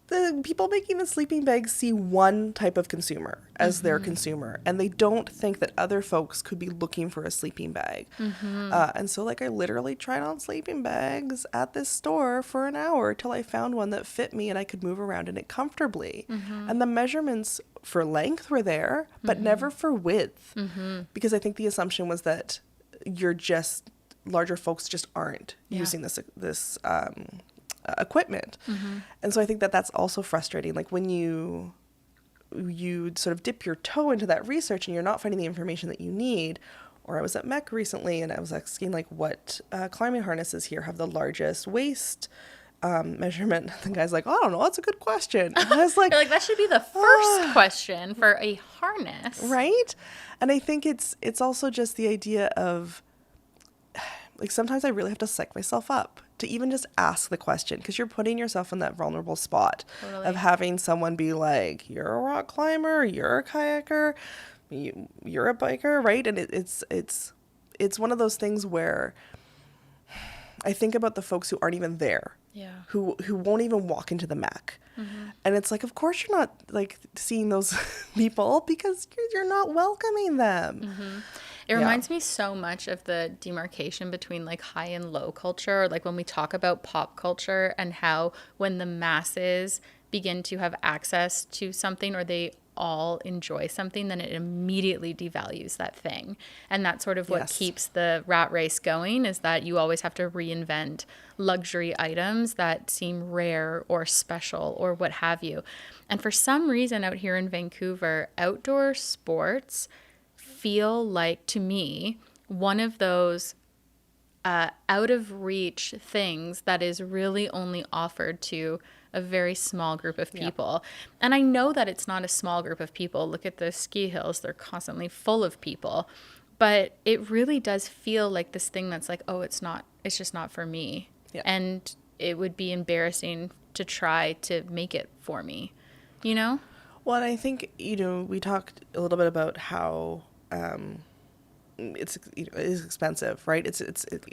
the people making the sleeping bags see one type of consumer as their consumer, and they don't think that other folks could be looking for a sleeping bag. And so like I literally tried on sleeping bags at this store for an hour till I found one that fit me and I could move around in it comfortably. And the measurements for length were there, but never for width, because I think the assumption was that larger folks just aren't using this equipment. And so I think that that's also frustrating. Like when you sort of dip your toe into that research and you're not finding the information that you need. Or I was at MEC recently and I was asking like what climbing harnesses here have the largest waist measurement. The guy's like, oh, I don't know, that's a good question. And I was like, You're like, that should be the first question for a harness. Right? And I think it's also just the idea of like sometimes I really have to psych myself up to even just ask the question, because you're putting yourself in that vulnerable spot of having someone be like, you're a rock climber, you're a kayaker, you're a biker, right? And it's one of those things where I think about the folks who aren't even there, who won't even walk into the MAC. And it's like, of course you're not like seeing those people because you're not welcoming them. It reminds me so much of the demarcation between like high and low culture, or like when we talk about pop culture and how when the masses begin to have access to something or they all enjoy something, then it immediately devalues that thing. And that's sort of what keeps the rat race going, is that you always have to reinvent luxury items that seem rare or special or what have you. And for some reason out here in Vancouver, outdoor sports feel like, to me, one of those out of reach things that is really only offered to a very small group of people. And I know that it's not a small group of people. Look at the ski hills. They're constantly full of people. But it really does feel like this thing that's like, oh, it's just not for me. And it would be embarrassing to try to make it for me, you know? Well, and I think, we talked a little bit about how it is expensive, right? It's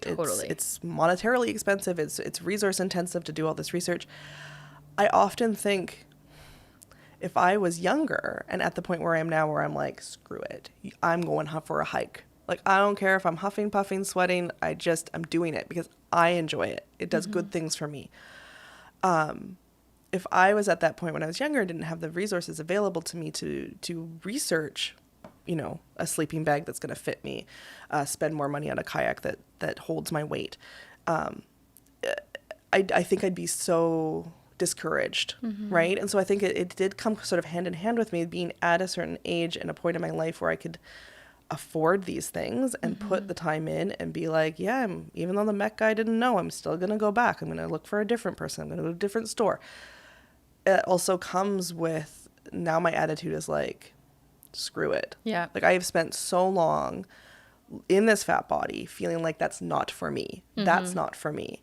Totally. it's monetarily expensive. It's resource intensive to do all this research. I often think if I was younger and at the point where I am now, where I'm like, screw it, I'm going for a hike. Like, I don't care if I'm huffing, puffing, sweating. I'm doing it because I enjoy it. It does good things for me. If I was at that point when I was younger and didn't have the resources available to me to research, a sleeping bag that's going to fit me, spend more money on a kayak that holds my weight, I think I'd be so discouraged, right? And so I think it did come sort of hand in hand with me being at a certain age and a point in my life where I could afford these things and put the time in and be like, even though the Met guy didn't know, I'm still going to go back. I'm going to look for a different person. I'm going to go to a different store. It also comes with, now my attitude is like, screw it. Yeah. Like, I have spent so long in this fat body feeling like that's not for me. That's not for me.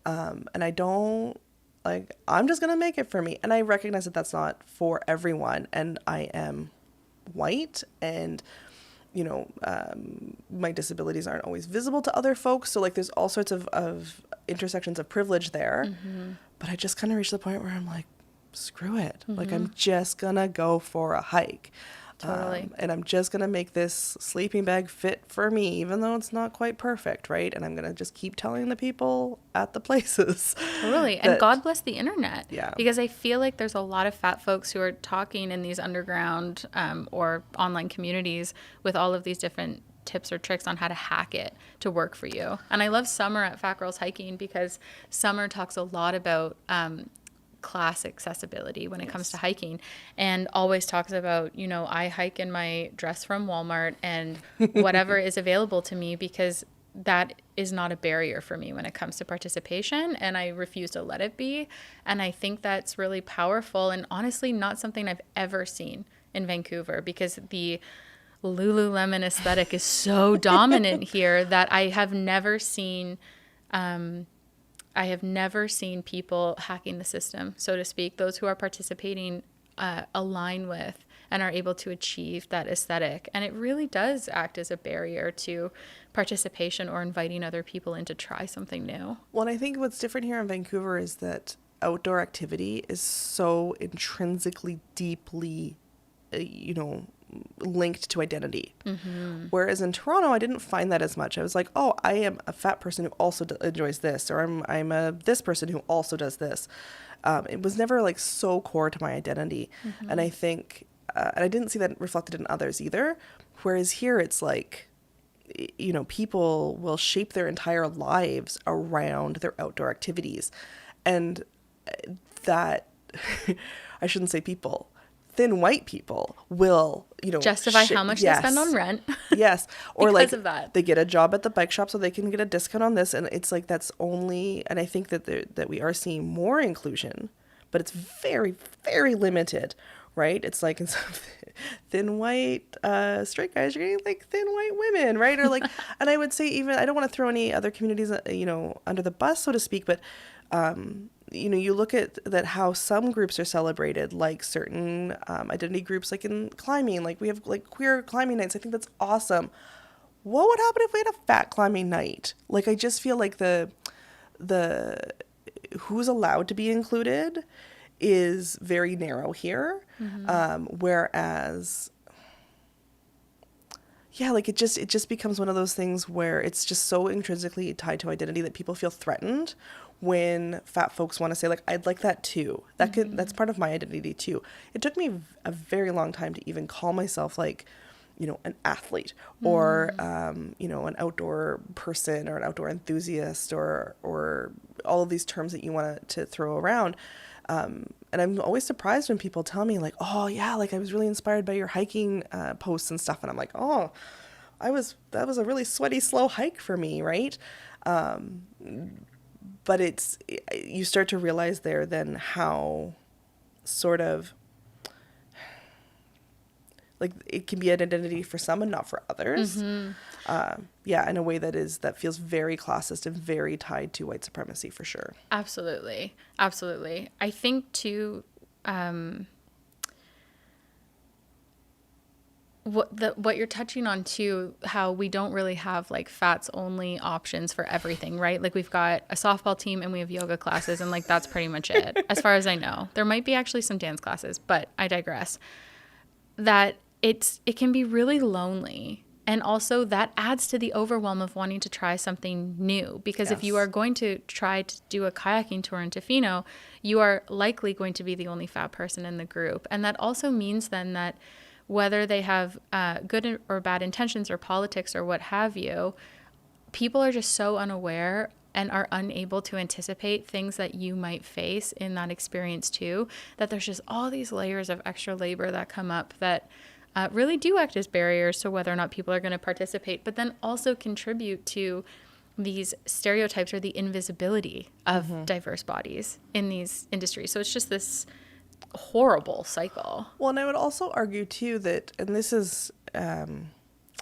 And I don't, like, I'm just going to make it for me. And I recognize that that's not for everyone. And I am white and, my disabilities aren't always visible to other folks. So like there's all sorts of intersections of privilege there. But I just kind of reached the point where I'm like, screw it. Like, I'm just going to go for a hike. Totally. And I'm just going to make this sleeping bag fit for me, even though it's not quite perfect, right? And I'm going to just keep telling the people at the places. Totally. And God bless the internet. Yeah. Because I feel like there's a lot of fat folks who are talking in these underground or online communities with all of these different tips or tricks on how to hack it to work for you. And I love Summer at Fat Girls Hiking, because Summer talks a lot about class accessibility when it comes to hiking, and always talks about, I hike in my dress from Walmart and whatever is available to me, because that is not a barrier for me when it comes to participation, and I refuse to let it be. And I think that's really powerful, and honestly not something I've ever seen in Vancouver, because the Lululemon aesthetic is so dominant here that I have never seen people hacking the system, so to speak. Those who are participating align with and are able to achieve that aesthetic. And it really does act as a barrier to participation or inviting other people in to try something new. Well, and I think what's different here in Vancouver is that outdoor activity is so intrinsically, deeply, linked to identity. Whereas in Toronto, I didn't find that as much. I was like, oh, I am a fat person who also enjoys this, or I'm a this person who also does this. It was never like so core to my identity. And I think, and I didn't see that reflected in others either. Whereas here it's like, people will shape their entire lives around their outdoor activities. And that, I shouldn't say people, thin white people will, justify how much they spend on rent. Yes. Or because of that. They get a job at the bike shop so they can get a discount on this. And it's like, that's only, and I think that we are seeing more inclusion, but it's very, very limited, right? It's like instead of thin white straight guys, you're getting like thin white women, right? Or like, and I would say even, I don't want to throw any other communities, under the bus, so to speak, but you look at that how some groups are celebrated, like certain identity groups, like in climbing, like we have like queer climbing nights. I think that's awesome. What would happen if we had a fat climbing night? Like, I just feel like the who's allowed to be included is very narrow here. Whereas, yeah, like it just becomes one of those things where it's just so intrinsically tied to identity that people feel threatened when fat folks want to say like, I'd like that too. That's part of my identity too. It took me a very long time to even call myself like, an athlete or, an outdoor person or an outdoor enthusiast or all of these terms that you want to throw around. And I'm always surprised when people tell me like, oh yeah, like I was really inspired by your hiking posts and stuff. And I'm like, oh, that was a really sweaty, slow hike for me. Right. But you start to realize there then how sort of like it can be an identity for some and not for others. In a way that feels very classist and very tied to white supremacy for sure. Absolutely. I think too, what you're touching on too, how we don't really have like fats only options for everything, right? Like we've got a softball team and we have yoga classes and like that's pretty much it as far as I know. There might be actually some dance classes, but I digress. That it can be really lonely. And also that adds to the overwhelm of wanting to try something new. Because if you are going to try to do a kayaking tour in Tofino, you are likely going to be the only fat person in the group. And that also means then that whether they have good or bad intentions or politics or what have you, people are just so unaware and are unable to anticipate things that you might face in that experience too, that there's just all these layers of extra labor that come up that really do act as barriers to whether or not people are going to participate, but then also contribute to these stereotypes or the invisibility of diverse bodies in these industries. So it's just this horrible cycle. Well, and I would also argue too that, and this is, that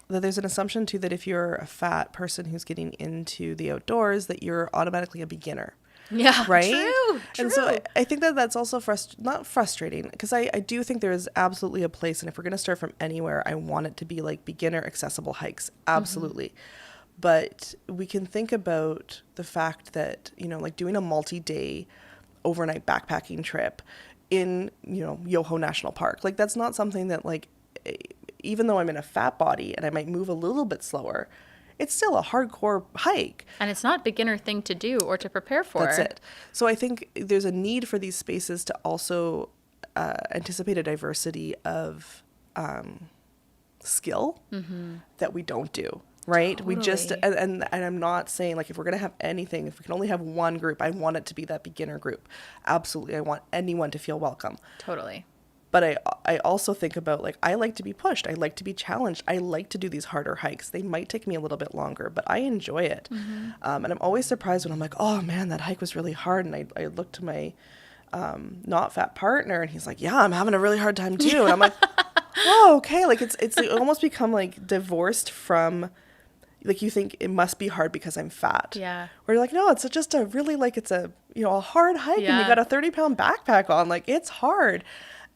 there's an assumption too that if you're a fat person who's getting into the outdoors, that you're automatically a beginner. Yeah, right? True. And so I think that's also not frustrating, because I do think there is absolutely a place, and if we're going to start from anywhere, I want it to be like beginner accessible hikes. Absolutely. But we can think about the fact that, like doing a multi-day overnight backpacking trip in, Yoho National Park, like that's not something that like, even though I'm in a fat body and I might move a little bit slower, it's still a hardcore hike. And it's not a beginner thing to do or to prepare for. That's it. So I think there's a need for these spaces to also anticipate a diversity of skill that we don't do. Right? Totally. We just, and I'm not saying like if we're going to have anything, if we can only have one group, I want it to be that beginner group. Absolutely. I want anyone to feel welcome. Totally. But I also think about like, I like to be pushed. I like to be challenged. I like to do these harder hikes. They might take me a little bit longer, but I enjoy it. And I'm always surprised when I'm like, oh man, that hike was really hard. And I look to my not fat partner and he's like, yeah, I'm having a really hard time too. And I'm like, oh, okay. Like it's almost become like divorced from, like you think it must be hard because I'm fat. Yeah. Where you're like, no, it's just a really like, it's a, a hard hike and you got a 30-pound backpack on. Like it's hard.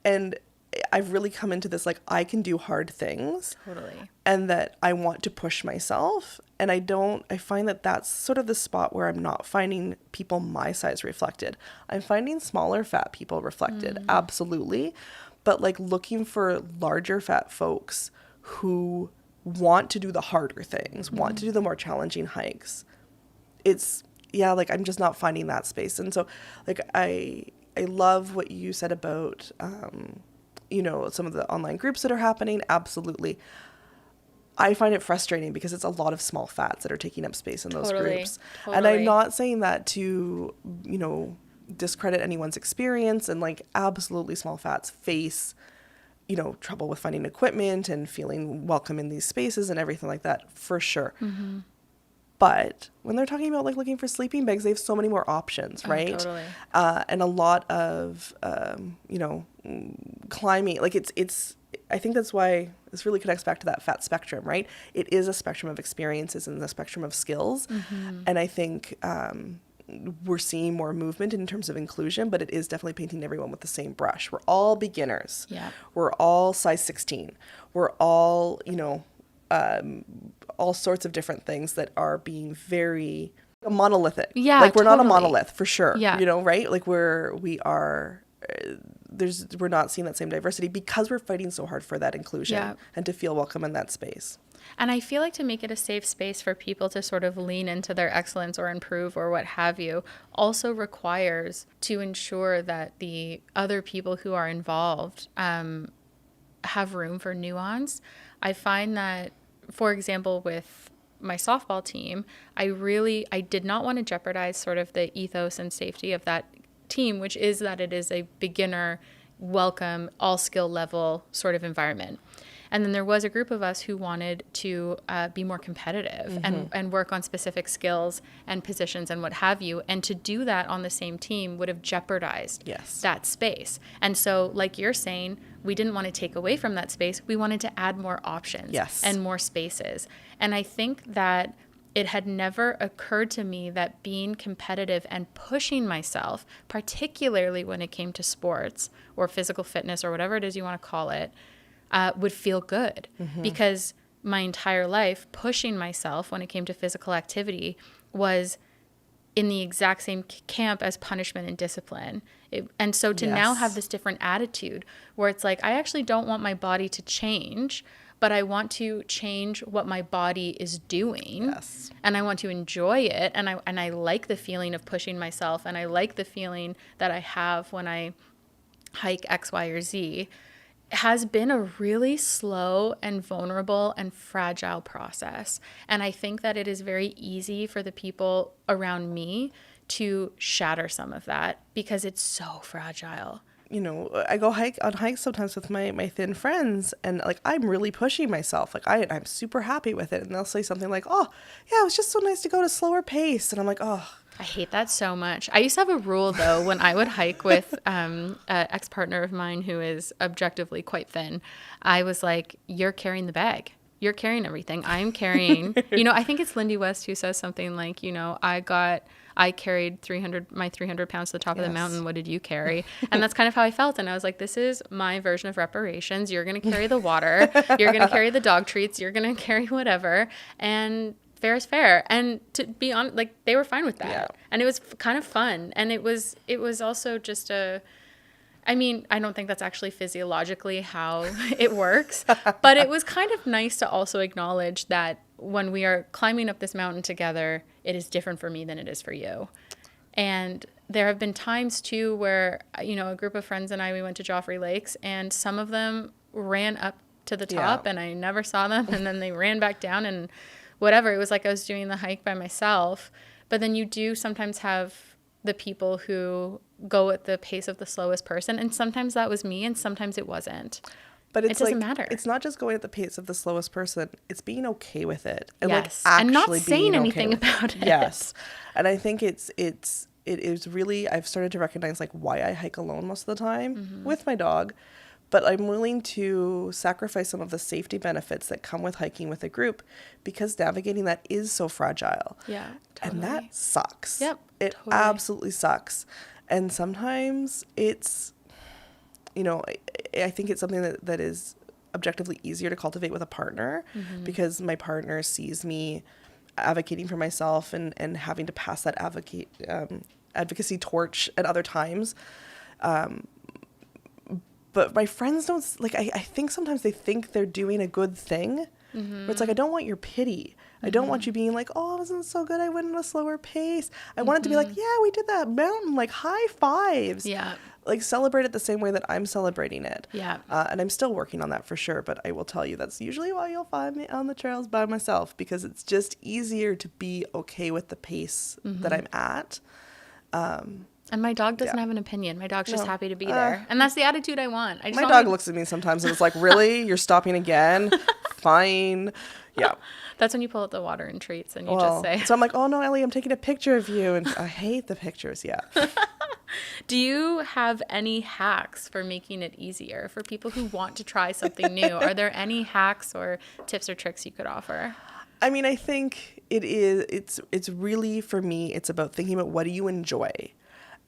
And I've really come into this, like, I can do hard things. Totally. And that I want to push myself. And I find that that's sort of the spot where I'm not finding people my size reflected. I'm finding smaller fat people reflected, absolutely. But like looking for larger fat folks who want to do the harder things, want to do the more challenging hikes. It's, yeah, like I'm just not finding that space. And so like I love what you said about, you know, some of the online groups that are happening. Absolutely. I find it frustrating because it's a lot of small fats that are taking up space in those groups. And I'm not saying that to, you know, discredit anyone's experience, and like absolutely small fats face, you know, trouble with finding equipment and feeling welcome in these spaces and everything like that, for sure. But when they're talking about like looking for sleeping bags, they have so many more options, right? Totally. And a lot of, you know, climbing, like it's, I think that's why this really connects back to that fat spectrum, right? It is a spectrum of experiences and a spectrum of skills. And I think we're seeing more movement in terms of inclusion, but it is definitely painting everyone with the same brush. We're all beginners. Yeah. We're all size 16. We're all, you know, all sorts of different things that are being very monolithic. Yeah, like we're not a totally. monolith for sure. Yeah. You know, right? Like we're not seeing that same diversity because we're fighting so hard for that inclusion and to feel welcome in that space. And I feel like to make it a safe space for people to sort of lean into their excellence or improve or what have you also requires to ensure that the other people who are involved have room for nuance. I find that, for example, with my softball team, I did not want to jeopardize sort of the ethos and safety of that team, which is that it is a beginner, welcome, all skill level sort of environment. And then there was a group of us who wanted to be more competitive and work on specific skills and positions and what have you. And to do that on the same team would have jeopardized that space. And so, like you're saying, we didn't want to take away from that space. We wanted to add more options and more spaces. And I think that it had never occurred to me that being competitive and pushing myself, particularly when it came to sports or physical fitness or whatever it is you want to call it, would feel good. Because my entire life, pushing myself when it came to physical activity was in the exact same camp as punishment and discipline. And so to now have this different attitude where it's like, I actually don't want my body to change, but I want to change what my body is doing. And I want to enjoy it. And I like the feeling of pushing myself. And I like the feeling that I have when I hike X, Y, or Z. Has been a really slow and vulnerable and fragile process. And I think that it is very easy for the people around me to shatter some of that because it's so fragile. You know, I go on hikes sometimes with my thin friends, and like I'm really pushing myself. Like I'm super happy with it, and they'll say something like, "Oh, yeah, it was just so nice to go at a slower pace," and I'm like, "Oh." I hate that so much. I used to have a rule though when I would hike with an ex-partner of mine who is objectively quite thin. I was like, "You're carrying the bag. You're carrying everything. I'm carrying." You know, I think it's Lindy West who says something like, you know, I carried 300 pounds to the top of the mountain. What did you carry? And that's kind of how I felt. And I was like, this is my version of reparations. You're going to carry the water. You're going to carry the dog treats. You're going to carry whatever. And fair is fair. And to be honest, like they were fine with that. Yeah. And it was kind of fun. And it was also just I mean, I don't think that's actually physiologically how it works, but it was kind of nice to also acknowledge that when we are climbing up this mountain together, it is different for me than it is for you. And there have been times too where, you know, a group of friends and we went to Joffrey Lakes and some of them ran up to the top and I never saw them. And then they ran back down and whatever. It was like I was doing the hike by myself. But then you do sometimes have the people who go at the pace of the slowest person. And sometimes that was me and sometimes it wasn't. But it doesn't matter. It's not just going at the pace of the slowest person. It's being okay with it. And yes. Like actually and not saying anything about it. Yes. And I think it is really, I've started to recognize like why I hike alone most of the time with my dog. But I'm willing to sacrifice some of the safety benefits that come with hiking with a group because navigating that is so fragile. Yeah, totally. And that sucks. Yep, it totally. absolutely sucks. And sometimes it's I think it's something that is objectively easier to cultivate with a partner, because my partner sees me advocating for myself and having to pass that advocacy torch at other times. But my friends don't, like, I think sometimes they think they're doing a good thing. But it's like, I don't want your pity. I don't want you being like, oh, it wasn't so good, I went at a slower pace. I want it to be like, yeah, we did that mountain, like, high fives. Yeah. Like, celebrate it the same way that I'm celebrating it. Yeah. And I'm still working on that for sure. But I will tell you, that's usually why you'll find me on the trails by myself, because it's just easier to be okay with the pace that I'm at. And my dog doesn't have an opinion. My dog's just happy to be there. And that's the attitude I want. My dog looks at me sometimes and it's like, really? You're stopping again? Fine. Yeah. That's when you pull out the water and treats and you just say. So I'm like, oh no, Ellie, I'm taking a picture of you. And I hate the pictures. Yeah. Do you have any hacks for making it easier for people who want to try something new? Are there any hacks or tips or tricks you could offer? I mean, I think it's really, for me, it's about thinking about, what do you enjoy?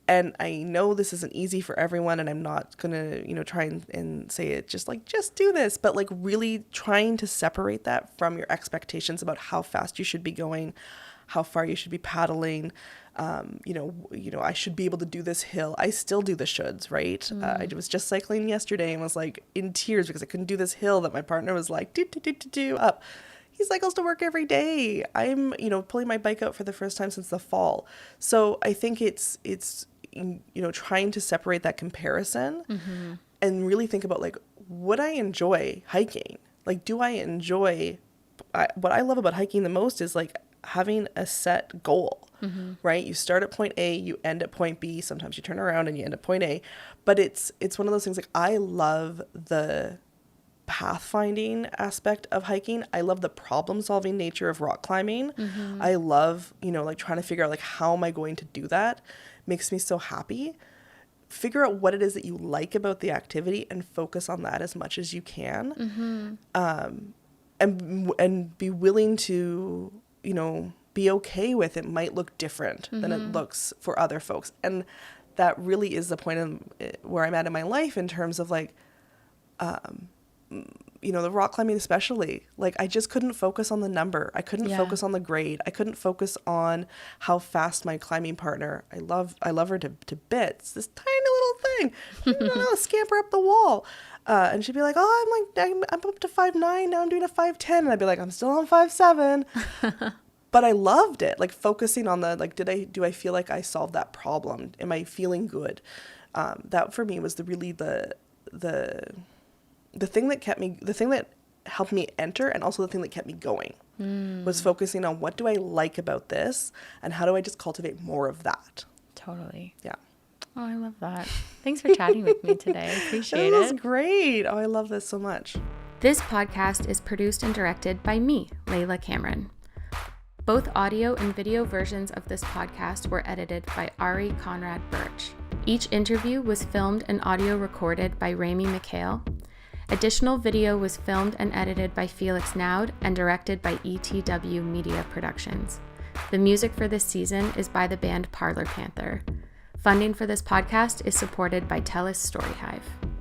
And I know this isn't easy for everyone, and I'm not going to, try and say it just do this, but like really trying to separate that from your expectations about how fast you should be going, how far you should be paddling. I should be able to do this hill. I still do the shoulds, right? I was just cycling yesterday and was like in tears because I couldn't do this hill that my partner was like, do up. He cycles to work every day. I'm, pulling my bike out for the first time since the fall. So I think it's trying to separate that comparison and really think about, like, would I enjoy hiking? Like, do I enjoy, what I love about hiking the most is like having a set goal, right? You start at point A, you end at point B. Sometimes you turn around and you end at point A, but it's one of those things, like, I love the pathfinding aspect of hiking. I love the problem-solving nature of rock climbing. I love, trying to figure out, like, how am I going to do that? Makes me so happy. Figure out what it is that you like about the activity and focus on that as much as you can. And be willing to, be okay with it might look different than it looks for other folks. And that really is the point where I'm at in my life in terms of, like, the rock climbing especially, like, I just couldn't focus on the number. I couldn't focus on the grade. I couldn't focus on how fast my climbing partner, I love her to bits, this tiny little thing, scamper up the wall. And she'd be like, oh, I'm up to 5'9", now I'm doing a 5'10", and I'd be like, I'm still on 5'7". But I loved it, like, focusing on the, like, do I feel like I solved that problem? Am I feeling good? That for me was the thing that helped me enter, and also the thing that kept me going, was focusing on, what do I like about this, and how do I just cultivate more of that? Totally. Yeah. Oh, I love that. Thanks for chatting with me today. I appreciate it. It was great. Oh, I love this so much. This podcast is produced and directed by me, Layla Cameron. Both audio and video versions of this podcast were edited by Ari Conrad Birch. Each interview was filmed and audio recorded by Rami McHale. Additional video was filmed and edited by Felix Naud and directed by ETW Media Productions. The music for this season is by the band Parlor Panther. Funding for this podcast is supported by TELUS STORYHIVE.